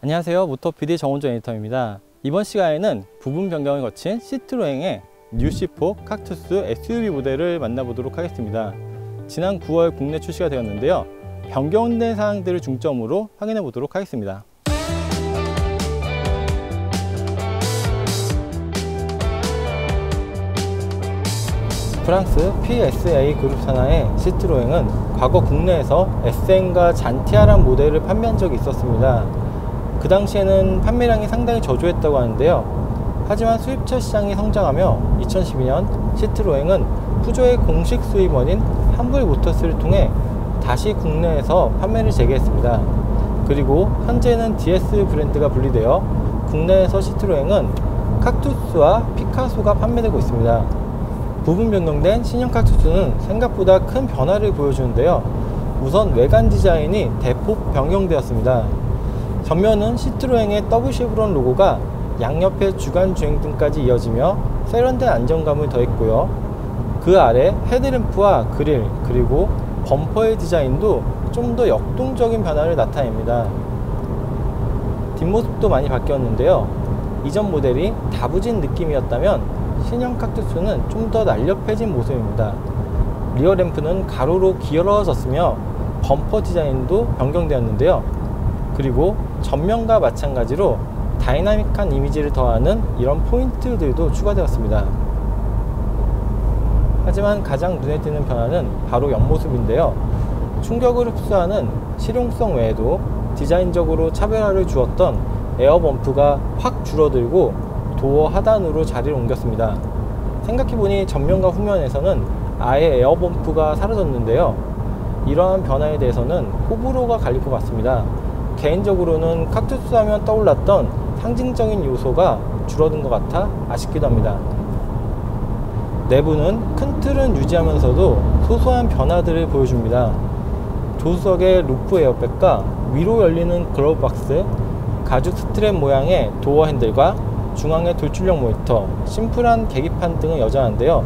안녕하세요, 모터 PD 정원조 에디터입니다. 이번 시간에는 부분 변경을 거친 시트로행의 뉴C4 칵투스 SUV 모델을 만나보도록 하겠습니다. 지난 9월 국내 출시가 되었는데요, 변경된 사항들을 중점으로 확인해 보도록 하겠습니다. 프랑스 PSA 그룹 산하의 시트로행은 과거 국내에서 SN과 잔티아란 모델을 판매한 적이 있었습니다. 그 당시에는 판매량이 상당히 저조했다고 하는데요. 하지만 수입차 시장이 성장하며 2012년 시트로행은 푸조의 공식 수입원인 함블모터스를 통해 다시 국내에서 판매를 재개했습니다. 그리고 현재는 DS 브랜드가 분리되어 국내에서 시트로행은 칵투스와 피카소가 판매되고 있습니다. 부분 변경된 신형 칵투스는 생각보다 큰 변화를 보여주는데요. 우선 외관 디자인이 대폭 변경되었습니다. 전면은 시트로행의 더블 쉐브론 로고가 양옆에 주간 주행등까지 이어지며 세련된 안정감을 더했고요. 그 아래 헤드램프와 그릴, 그리고 범퍼의 디자인도 좀 더 역동적인 변화를 나타냅니다. 뒷모습도 많이 바뀌었는데요. 이전 모델이 다부진 느낌이었다면 신형 칵투스는 좀 더 날렵해진 모습입니다. 리어 램프는 가로로 길어졌으며 범퍼 디자인도 변경되었는데요. 그리고 전면과 마찬가지로 다이나믹한 이미지를 더하는 이런 포인트들도 추가되었습니다. 하지만 가장 눈에 띄는 변화는 바로 옆모습인데요. 충격을 흡수하는 실용성 외에도 디자인적으로 차별화를 주었던 에어범프가 확 줄어들고 도어 하단으로 자리를 옮겼습니다. 생각해보니 전면과 후면에서는 아예 에어범프가 사라졌는데요. 이러한 변화에 대해서는 호불호가 갈릴 것 같습니다. 개인적으로는 칵투스 하면 떠올랐던 상징적인 요소가 줄어든 것 같아 아쉽기도 합니다. 내부는 큰 틀은 유지하면서도 소소한 변화들을 보여줍니다. 조수석의 루프 에어백과 위로 열리는 글러브박스, 가죽 스트랩 모양의 도어 핸들과 중앙의 돌출형 모니터, 심플한 계기판 등은 여전한데요.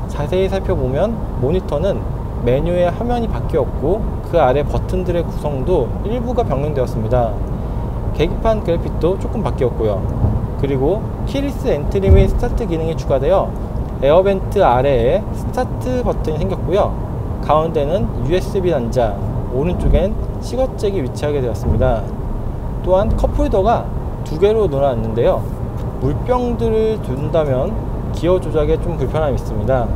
자세히 살펴보면 모니터는 메뉴의 화면이 바뀌었고 그 아래 버튼들의 구성도 일부가 변경되었습니다. 계기판 그래픽도 조금 바뀌었고요. 그리고 키리스 엔트리 및 스타트 기능이 추가되어 에어벤트 아래에 스타트 버튼이 생겼고요. 가운데는 USB 단자, 오른쪽엔 시거잭이 위치하게 되었습니다. 또한 컵홀더가 두 개로 놀아놨는데요. 물병들을 둔다면 기어 조작에 좀 불편함이 있습니다.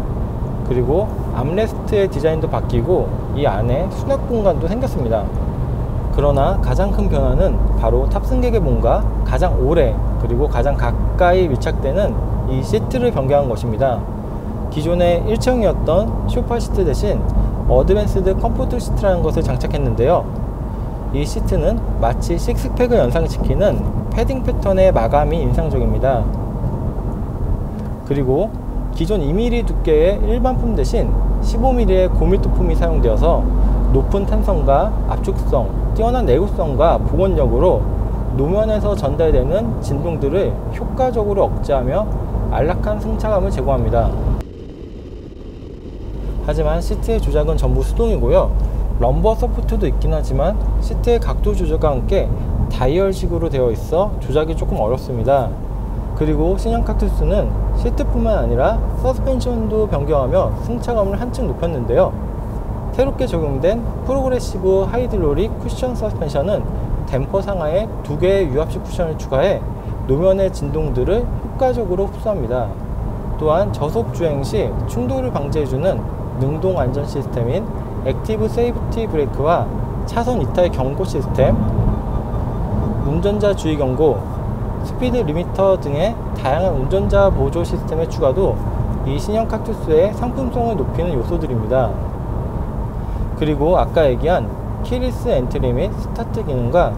그리고 암레스트의 디자인도 바뀌고 이 안에 수납 공간도 생겼습니다. 그러나 가장 큰 변화는 바로 탑승객의 몸과 가장 오래 그리고 가장 가까이 밀착되는 이 시트를 변경한 것입니다. 기존의 일체형이었던 소파 시트 대신 어드밴스드 컴포트 시트라는 것을 장착했는데요. 이 시트는 마치 식스팩을 연상시키는 패딩 패턴의 마감이 인상적입니다. 그리고 기존 2mm 두께의 일반품 대신 15mm의 고밀도품이 사용되어서 높은 탄성과 압축성, 뛰어난 내구성과 보건력으로 노면에서 전달되는 진동들을 효과적으로 억제하며 안락한 승차감을 제공합니다. 하지만 시트의 조작은 전부 수동이고요. 럼버 서포트도 있긴 하지만 시트의 각도 조절과 함께 다이얼식으로 되어 있어 조작이 조금 어렵습니다. 그리고 신형 칵투스는 시트뿐만 아니라 서스펜션도 변경하며 승차감을 한층 높였는데요. 새롭게 적용된 프로그레시브 하이드로릭 쿠션 서스펜션은 댐퍼 상하에 2개의 유압식 쿠션을 추가해 노면의 진동들을 효과적으로 흡수합니다. 또한 저속 주행 시 충돌을 방지해주는 능동 안전 시스템인 액티브 세이프티 브레이크와 차선 이탈 경고 시스템, 운전자 주의 경고, 스피드 리미터 등의 다양한 운전자 보조 시스템의 추가도 이 신형 칵투스의 상품성을 높이는 요소들입니다. 그리고 아까 얘기한 키리스 엔트리 및 스타트 기능과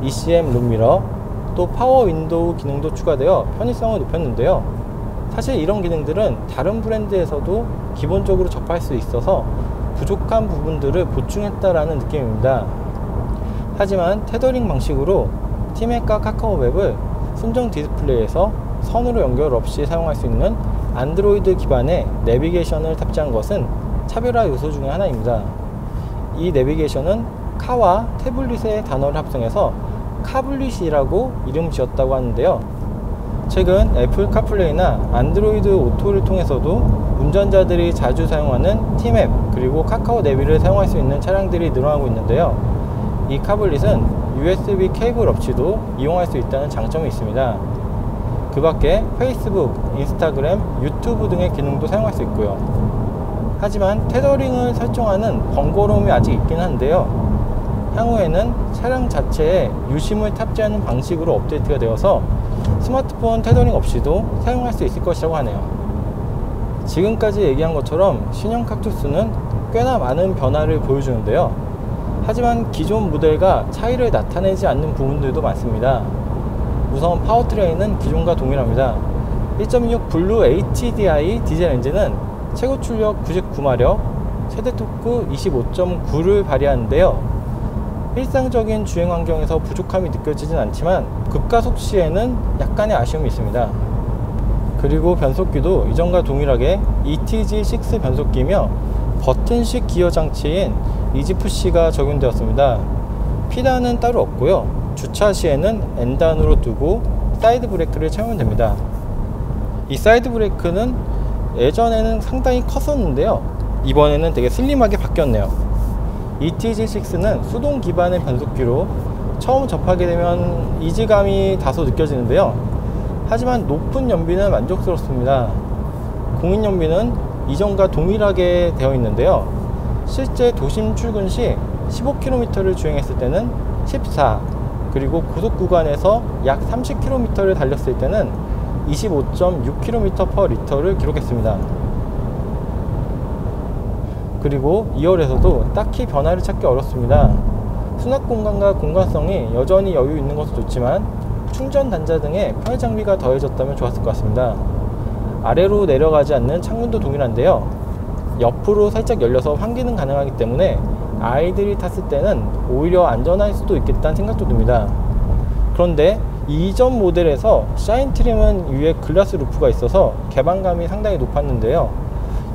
ECM 룸미러, 또 파워 윈도우 기능도 추가되어 편의성을 높였는데요. 사실 이런 기능들은 다른 브랜드에서도 기본적으로 접할 수 있어서 부족한 부분들을 보충했다라는 느낌입니다. 하지만 테더링 방식으로 티맥과 카카오맵을 순정 디스플레이에서 선으로 연결 없이 사용할 수 있는 안드로이드 기반의 내비게이션을 탑재한 것은 차별화 요소 중에 하나입니다. 이 내비게이션은 카와 태블릿의 단어를 합성해서 카블릿이라고 이름 지었다고 하는데요. 최근 애플 카플레이나 안드로이드 오토를 통해서도 운전자들이 자주 사용하는 T맵 그리고 카카오 내비를 사용할 수 있는 차량들이 늘어나고 있는데요. 이 카블릿은 USB 케이블 없이도 이용할 수 있다는 장점이 있습니다. 그 밖에 페이스북, 인스타그램, 유튜브 등의 기능도 사용할 수 있고요. 하지만 테더링을 설정하는 번거로움이 아직 있긴 한데요. 향후에는 차량 자체에 유심을 탑재하는 방식으로 업데이트가 되어서 스마트폰 테더링 없이도 사용할 수 있을 것이라고 하네요. 지금까지 얘기한 것처럼 신형 칵투스는 꽤나 많은 변화를 보여주는데요. 하지만 기존 모델과 차이를 나타내지 않는 부분들도 많습니다. 우선 파워트레인은 기존과 동일합니다. 1.26 블루 HDI 디젤 엔진은 최고 출력 99마력, 최대 토크 25.9를 발휘하는데요. 일상적인 주행 환경에서 부족함이 느껴지진 않지만 급가속 시에는 약간의 아쉬움이 있습니다. 그리고 변속기도 이전과 동일하게 ETG6 변속기며 버튼식 기어 장치인 이지푸시가 적용되었습니다. P단은 따로 없고요. 주차 시에는 N단으로 두고 사이드 브레이크를 채우면 됩니다. 이 사이드 브레이크는 예전에는 상당히 컸었는데요. 이번에는 되게 슬림하게 바뀌었네요. ETG6는 수동 기반의 변속기로 처음 접하게 되면 이질감이 다소 느껴지는데요. 하지만 높은 연비는 만족스럽습니다. 공인 연비는 이전과 동일하게 되어 있는데요. 실제 도심 출근 시 15km를 주행했을 때는 14, 그리고 고속 구간에서 약 30km를 달렸을 때는 25.6km/L를 기록했습니다. 그리고 2열에서도 딱히 변화를 찾기 어렵습니다. 수납 공간과 공간성이 여전히 여유 있는 것도 좋지만 충전 단자 등의 편의 장비가 더해졌다면 좋았을 것 같습니다. 아래로 내려가지 않는 창문도 동일한데요. 옆으로 살짝 열려서 환기는 가능하기 때문에 아이들이 탔을 때는 오히려 안전할 수도 있겠다는 생각도 듭니다. 그런데 이전 모델에서 샤인 트림은 위에 글라스 루프가 있어서 개방감이 상당히 높았는데요.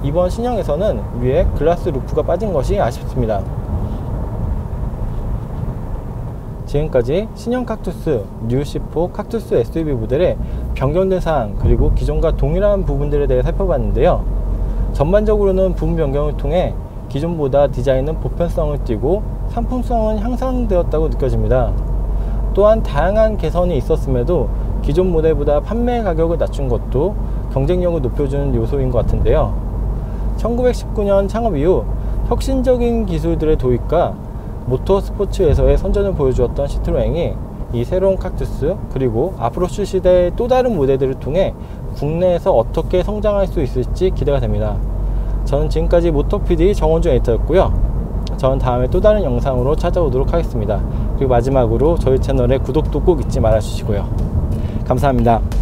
이번 신형에서는 위에 글라스 루프가 빠진 것이 아쉽습니다. 지금까지 신형 칵투스, 뉴C4 칵투스 SUV 모델의 변경된 사항 그리고 기존과 동일한 부분들에 대해 살펴봤는데요. 전반적으로는 부분 변경을 통해 기존보다 디자인은 보편성을 띠고 상품성은 향상되었다고 느껴집니다. 또한 다양한 개선이 있었음에도 기존 모델보다 판매 가격을 낮춘 것도 경쟁력을 높여주는 요소인 것 같은데요. 1919년 창업 이후 혁신적인 기술들의 도입과 모터스포츠에서의 선전을 보여주었던 시트로행이 이 새로운 칵투스 그리고 앞으로 출시될 또 다른 모델들을 통해 국내에서 어떻게 성장할 수 있을지 기대가 됩니다. 저는 지금까지 모터PD 정원준 에디터였고요. 저는 다음에 또 다른 영상으로 찾아오도록 하겠습니다. 그리고 마지막으로 저희 채널의 구독도 꼭 잊지 말아 주시고요. 감사합니다.